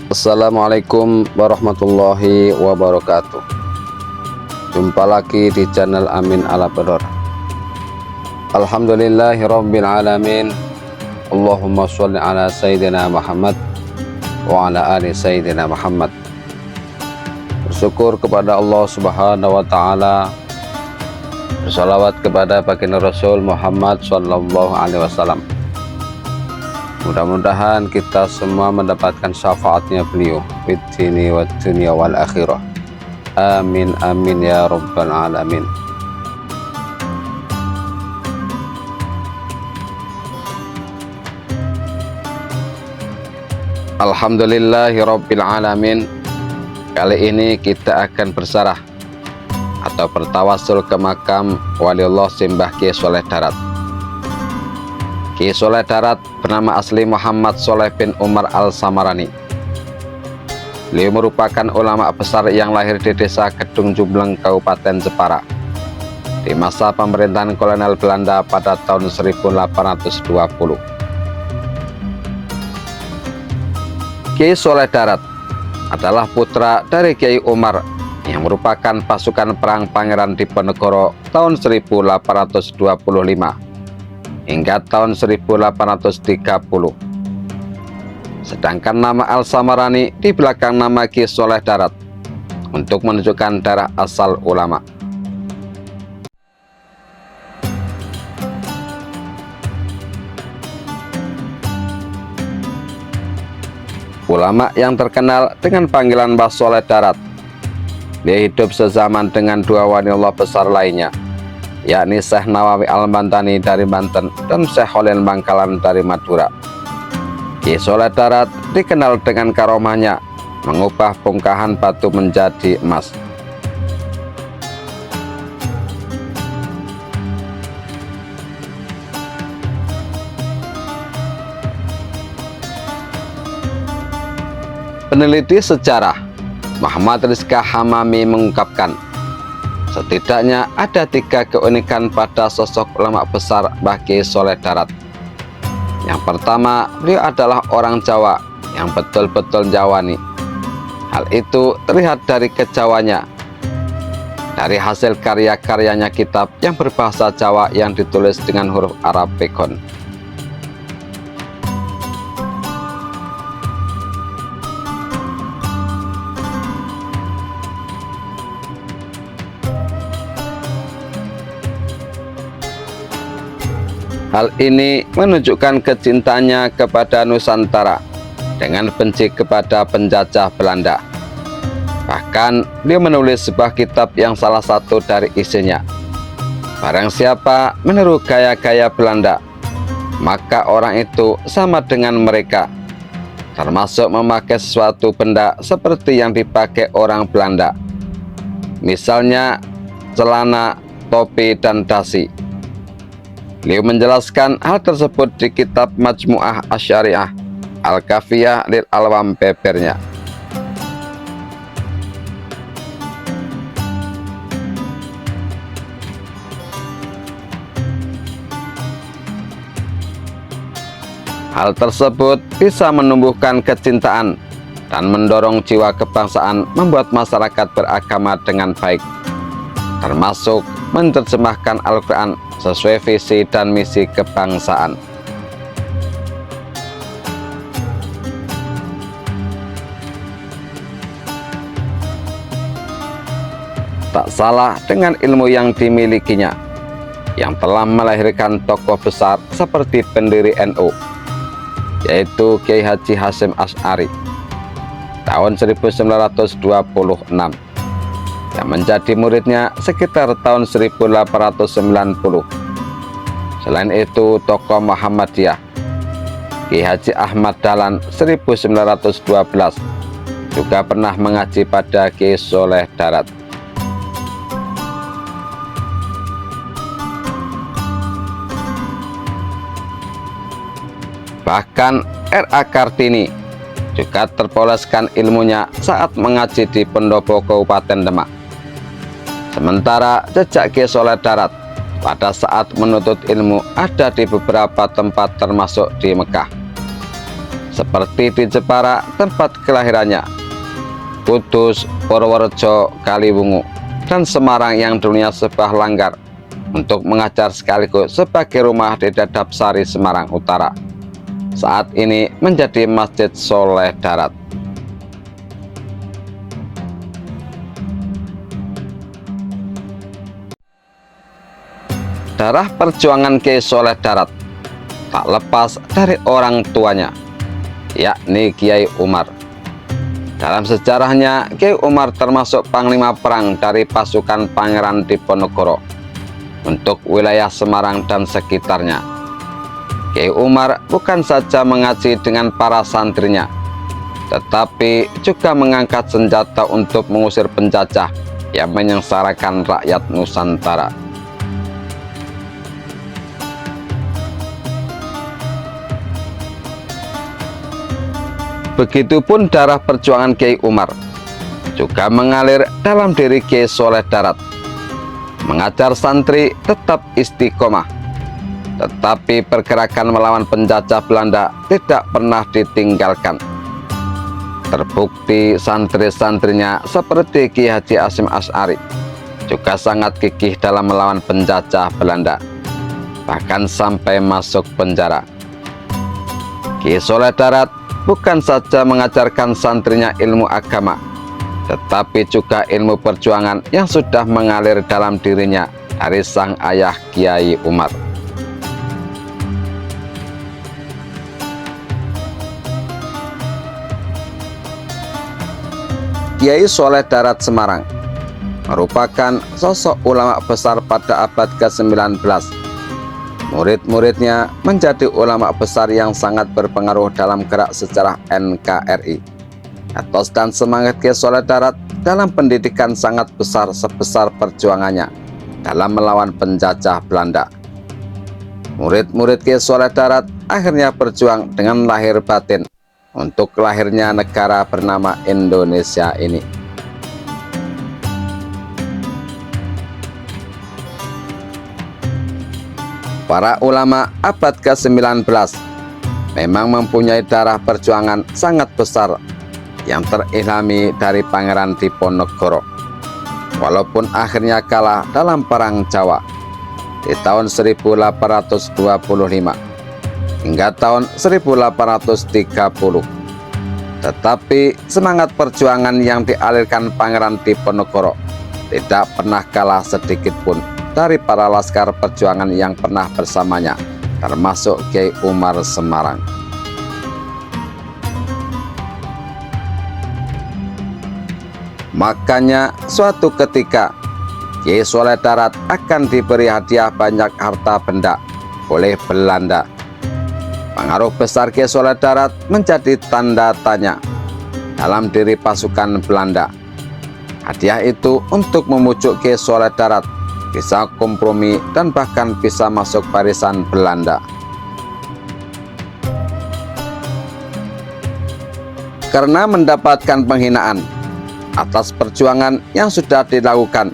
Assalamualaikum warahmatullahi wabarakatuh. Jumpa lagi di channel Amin Ala Bedor. Alhamdulillahirabbil alamin. Allahumma sholli ala sayyidina Muhammad wa ala ali sayyidina Muhammad. Bersyukur kepada Allah Subhanahu wa taala. Bersalawat kepada baginda Rasul Muhammad sallallahu alaihi wasallam. Mudah-mudahan kita semua mendapatkan syafaatnya beliau fid dini wad dunya wal akhirah. Amin amin ya rabbal alamin. Alhamdulillahi rabbil alamin. Kali ini kita akan bersarah atau bertawasul ke makam waliullah Simbah Kiai Soleh Darat. Kiai Soleh Darat bernama asli Muhammad Soleh bin Umar Al-Samarani. Beliau merupakan ulama besar yang lahir di desa Kedung Jumbleng, Kabupaten Jepara di masa pemerintahan kolonial Belanda pada tahun 1820. Kiai Soleh Darat adalah putra dari Kiai Umar yang merupakan pasukan perang Pangeran Diponegoro tahun 1825 hingga tahun 1830. Sedangkan nama Al-Samarani di belakang nama Kiai Soleh Darat untuk menunjukkan daerah asal ulama. Ulama yang terkenal dengan panggilan Mbah Soleh Darat. Dia hidup sezaman dengan dua waliullah besar lainnya, yakni Syekh Nawawi Al-Bantani dari Banten dan Syekh Khalil Bangkalan dari Madura. Kiai Soleh Darat dikenal dengan karomahnya mengubah bongkahan batu menjadi emas. Peneliti sejarah Muhammad Rizka Hamami mengungkapkan, setidaknya ada 3 keunikan pada sosok ulama besar Mbah Kiai Soleh Darat. Yang pertama, beliau adalah orang Jawa yang betul-betul Jawani. Hal itu terlihat dari kejawanya, dari hasil karya-karyanya kitab yang berbahasa Jawa yang ditulis dengan huruf Arab Pegon. Hal ini menunjukkan kecintanya kepada Nusantara dengan benci kepada penjajah Belanda. Bahkan beliau menulis sebuah kitab yang salah satu dari isinya, barang siapa meniru gaya-gaya Belanda, maka orang itu sama dengan mereka, termasuk memakai sesuatu benda seperti yang dipakai orang Belanda, misalnya celana, topi, dan dasi. Beliau menjelaskan hal tersebut di kitab Majmu'ah Asy-Syariah Al-Kafiyah lil Alwam bebernya. Hal tersebut bisa menumbuhkan kecintaan dan mendorong jiwa kebangsaan, membuat masyarakat beragama dengan baik, termasuk menerjemahkan Al-Quran sesuai visi dan misi kebangsaan. Tak salah dengan ilmu yang dimilikinya, yang telah melahirkan tokoh besar seperti pendiri NU, yaitu Kiai Haji Hasyim Asy'ari tahun 1926, yang menjadi muridnya sekitar tahun 1890. Selain itu, tokoh Muhammadiyah Kiai Haji Ahmad Dahlan 1912 juga pernah mengaji pada Kiai Soleh Darat. Bahkan R.A. Kartini juga terpoleskan ilmunya saat mengaji di Pendopo Kabupaten Demak. Sementara jejak Kiai Soleh Darat pada saat menuntut ilmu ada di beberapa tempat termasuk di Mekah. seperti di Jepara tempat kelahirannya, Kudus, Purworejo, Kaliwungu, dan Semarang yang dulunya sebuah langgar untuk mengajar sekaligus sebagai rumah di Dadap Sari, Semarang Utara, saat ini menjadi Masjid Soleh Darat. Darah perjuangan Kiai Soleh Darat tak lepas dari orang tuanya, yakni Kiai Umar. Dalam sejarahnya, Kiai Umar termasuk panglima perang dari pasukan Pangeran Diponegoro untuk wilayah Semarang dan sekitarnya. Kiai Umar bukan saja mengaji dengan para santrinya, tetapi juga mengangkat senjata untuk mengusir penjajah yang menyengsarakan rakyat Nusantara. Begitupun darah perjuangan Kiai Umar juga mengalir dalam diri Kiai Soleh Darat. Mengajar santri tetap istiqomah, tetapi pergerakan melawan penjajah Belanda tidak pernah ditinggalkan. Terbukti santri-santrinya seperti Ki Haji Hasyim Asy'ari juga sangat gigih dalam melawan penjajah Belanda, bahkan sampai masuk penjara. Kiai Soleh Darat bukan saja mengajarkan santrinya ilmu agama, tetapi juga ilmu perjuangan yang sudah mengalir dalam dirinya dari sang ayah Kiai Umar. Kiai Soleh Darat Semarang merupakan sosok ulama besar pada abad ke-19. Murid-muridnya menjadi ulama besar yang sangat berpengaruh dalam gerak sejarah NKRI. Etos dan semangat Kiai Soleh Darat dalam pendidikan sangat besar sebesar perjuangannya dalam melawan penjajah Belanda. Murid-murid Kiai Soleh Darat akhirnya berjuang dengan lahir batin untuk lahirnya negara bernama Indonesia ini. Para ulama abad ke-19 memang mempunyai darah perjuangan sangat besar yang terilhami dari Pangeran Diponegoro. Walaupun akhirnya kalah dalam Perang Jawa di tahun 1825 hingga tahun 1830, tetapi semangat perjuangan yang dialirkan Pangeran Diponegoro tidak pernah kalah sedikit pun dari para laskar perjuangan yang pernah bersamanya, termasuk Kiai Umar Semarang. Makanya suatu ketika Kiai Soleh Darat akan diberi hadiah banyak harta benda oleh Belanda. Pengaruh besar Kiai Soleh Darat menjadi tanda tanya dalam diri pasukan Belanda. Hadiah itu untuk memujuk Kiai Soleh Darat bisa kompromi dan bahkan bisa masuk barisan Belanda. Karena mendapatkan penghinaan atas perjuangan yang sudah dilakukan,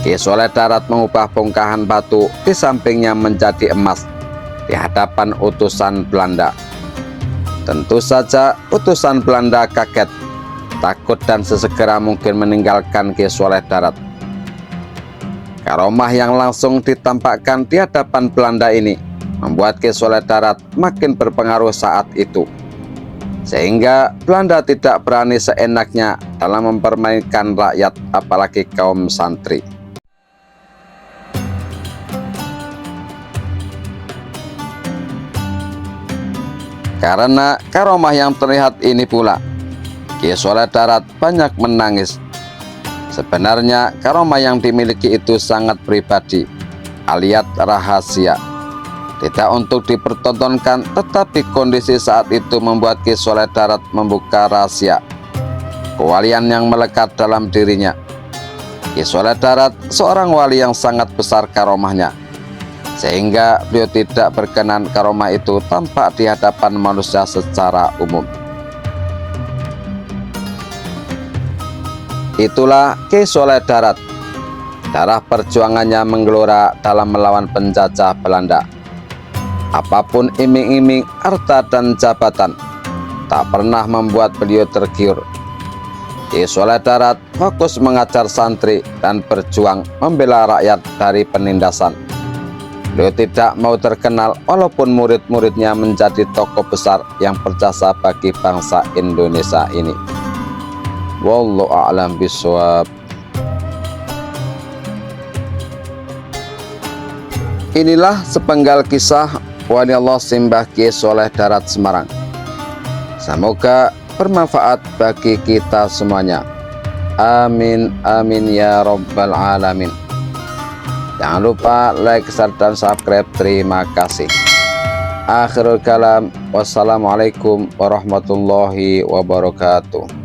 Kiai Soleh Darat mengubah bongkahan batu di sampingnya menjadi emas di hadapan utusan Belanda. Tentu saja utusan Belanda kaget, takut dan sesegera mungkin meninggalkan Kiai Soleh Darat. Karomah yang langsung ditampakkan di hadapan Belanda ini membuat Kiai Soleh Darat makin berpengaruh saat itu, sehingga Belanda tidak berani seenaknya dalam mempermainkan rakyat, apalagi kaum santri. Karena karomah yang terlihat ini pula, Kiai Soleh Darat banyak menangis. Sebenarnya karomah yang dimiliki itu sangat pribadi, alias rahasia, tidak untuk dipertontonkan, tetapi kondisi saat itu membuat Kiai Soleh Darat membuka rahasia kewalian yang melekat dalam dirinya. Kiai Soleh Darat seorang wali yang sangat besar karomahnya, sehingga beliau tidak berkenan karomah itu tampak di hadapan manusia secara umum. Itulah Kiai Soleh Darat. Darah perjuangannya menggelora dalam melawan penjajah Belanda. Apapun iming-iming harta dan jabatan, tak pernah membuat beliau tergiur. Ki Soleh Darat fokus mengajar santri dan berjuang membela rakyat dari penindasan. Beliau tidak mau terkenal walaupun murid-muridnya menjadi tokoh besar yang berjasa bagi bangsa Indonesia ini. Wallahu a'lam bishawab. Inilah sepenggal kisah wali Allah Simbah Ki Soleh Darat Semarang. Semoga bermanfaat bagi kita semuanya. Amin amin ya rabbal alamin. Jangan lupa like, share, dan subscribe. Terima kasih. Akhirul kalam, wassalamualaikum warahmatullahi wabarakatuh.